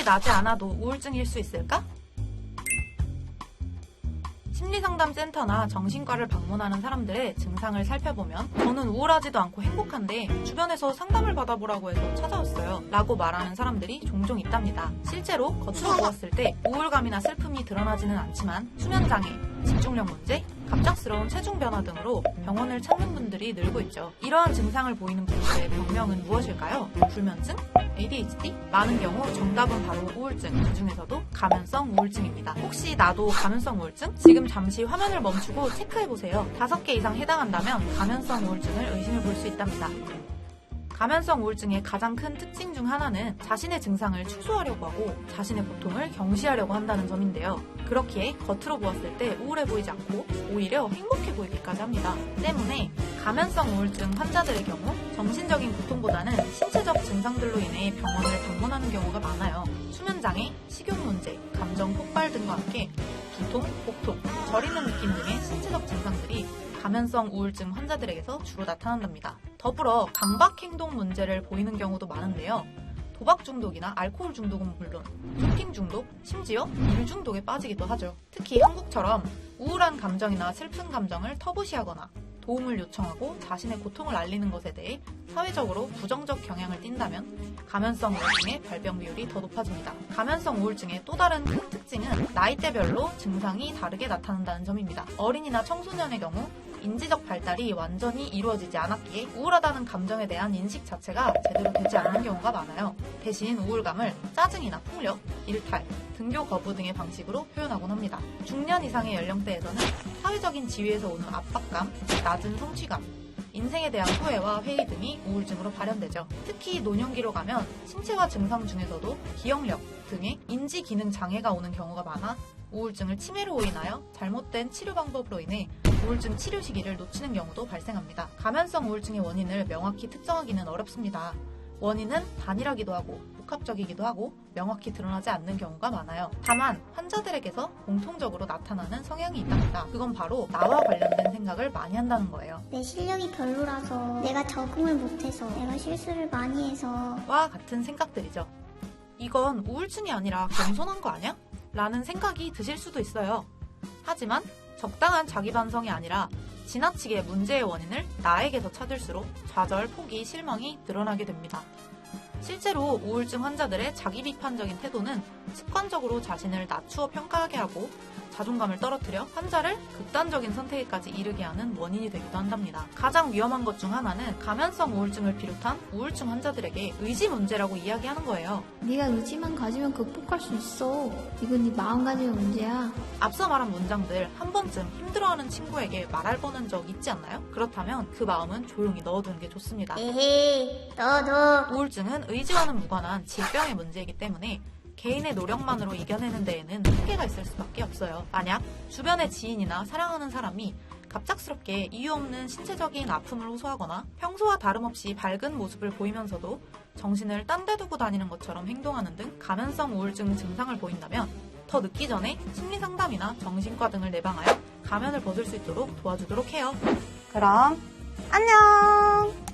나지 않아도 우울증일 수 있을까? 심리상담센터나 정신과를 방문하는 사람들의 증상을 살펴보면 저는 우울하지도 않고 행복한데 주변에서 상담을 받아보라고 해서 찾아왔어요 라고 말하는 사람들이 종종 있답니다. 실제로 겉으로 보았을 때 우울감이나 슬픔이 드러나지는 않지만 수면장애, 집중력 문제, 갑작스러운 체중 변화 등으로 병원을 찾는 분들이 늘고 있죠. 이러한 증상을 보이는 분들의 병명은 무엇일까요? 불면증? ADHD? 많은 경우 정답은 바로 우울증, 그중에서도 가면성 우울증입니다. 혹시 나도 가면성 우울증? 지금 잠시 화면을 멈추고 체크해보세요. 5개 이상 해당한다면 가면성 우울증을 의심해 볼 수 있답니다. 가면성 우울증의 가장 큰 특징 중 하나는 자신의 증상을 축소하려고 하고 자신의 고통을 경시하려고 한다는 점인데요. 그렇기에 겉으로 보았을 때 우울해 보이지 않고 오히려 행복해 보이기까지 합니다. 때문에 가면성 우울증 환자들의 경우 정신적인 고통보다는 신체적 증상들로 인해 병원을 방문하는 경우가 많아요. 수면장애, 식욕 문제, 감정 폭발 등과 함께 두통, 복통, 저리는 느낌 등의 신체적 증상들이 가면성 우울증 환자들에게서 주로 나타난답니다. 더불어 강박 행동 문제를 보이는 경우도 많은데요. 도박 중독이나 알코올 중독은 물론 쇼핑 중독, 심지어 일 중독에 빠지기도 하죠. 특히 한국처럼 우울한 감정이나 슬픈 감정을 터부시하거나 도움을 요청하고 자신의 고통을 알리는 것에 대해 사회적으로 부정적 경향을 띈다면 가면성 우울증의 발병 비율이 더 높아집니다. 가면성 우울증의 또 다른 큰 특징은 나이대별로 증상이 다르게 나타난다는 점입니다. 어린이나 청소년의 경우 인지적 발달이 완전히 이루어지지 않았기에 우울하다는 감정에 대한 인식 자체가 제대로 되지 않은 경우가 많아요. 대신 우울감을 짜증이나 폭력, 일탈, 등교 거부 등의 방식으로 표현하곤 합니다. 중년 이상의 연령대에서는 사회적인 지위에서 오는 압박감, 낮은 성취감, 인생에 대한 후회와 회의 등이 우울증으로 발현되죠. 특히 노년기로 가면 신체화 증상 중에서도 기억력 등의 인지 기능 장애가 오는 경우가 많아 우울증을 치매로 인하여 잘못된 치료 방법으로 인해 우울증 치료 시기를 놓치는 경우도 발생합니다. 가면성 우울증의 원인을 명확히 특정하기는 어렵습니다. 원인은 단일하기도 하고 복합적이기도 하고 명확히 드러나지 않는 경우가 많아요. 다만 환자들에게서 공통적으로 나타나는 성향이 있답니다. 그건 바로 나와 관련된 생각을 많이 한다는 거예요. 내 실력이 별로라서, 내가 적응을 못해서, 내가 실수를 많이 해서 와 같은 생각들이죠. 이건 우울증이 아니라 겸손한 거 아니야? 라는 생각이 드실 수도 있어요. 하지만 적당한 자기 반성이 아니라 지나치게 문제의 원인을 나에게서 찾을수록 좌절, 포기, 실망이 늘어나게 됩니다. 실제로 우울증 환자들의 자기 비판적인 태도는 습관적으로 자신을 낮추어 평가하게 하고 자존감을 떨어뜨려 환자를 극단적인 선택에까지 이르게 하는 원인이 되기도 한답니다. 가장 위험한 것 중 하나는 가면성 우울증을 비롯한 우울증 환자들에게 의지 문제라고 이야기하는 거예요. 네가 의지만 가지면 극복할 수 있어. 이건 네 마음가짐의 문제야. 앞서 말한 문장들 한 번쯤 힘들어하는 친구에게 말해보는 적 있지 않나요? 그렇다면 그 마음은 조용히 넣어두는 게 좋습니다. 에헤이 너도 우울증은 의지와는 무관한 질병의 문제이기 때문에 개인의 노력만으로 이겨내는 데에는 한계가 있을 수밖에 없어요. 만약 주변의 지인이나 사랑하는 사람이 갑작스럽게 이유 없는 신체적인 아픔을 호소하거나 평소와 다름없이 밝은 모습을 보이면서도 정신을 딴 데 두고 다니는 것처럼 행동하는 등 가면성 우울증 증상을 보인다면 더 늦기 전에 심리상담이나 정신과 등을 내방하여 가면을 벗을 수 있도록 도와주도록 해요. 그럼 안녕!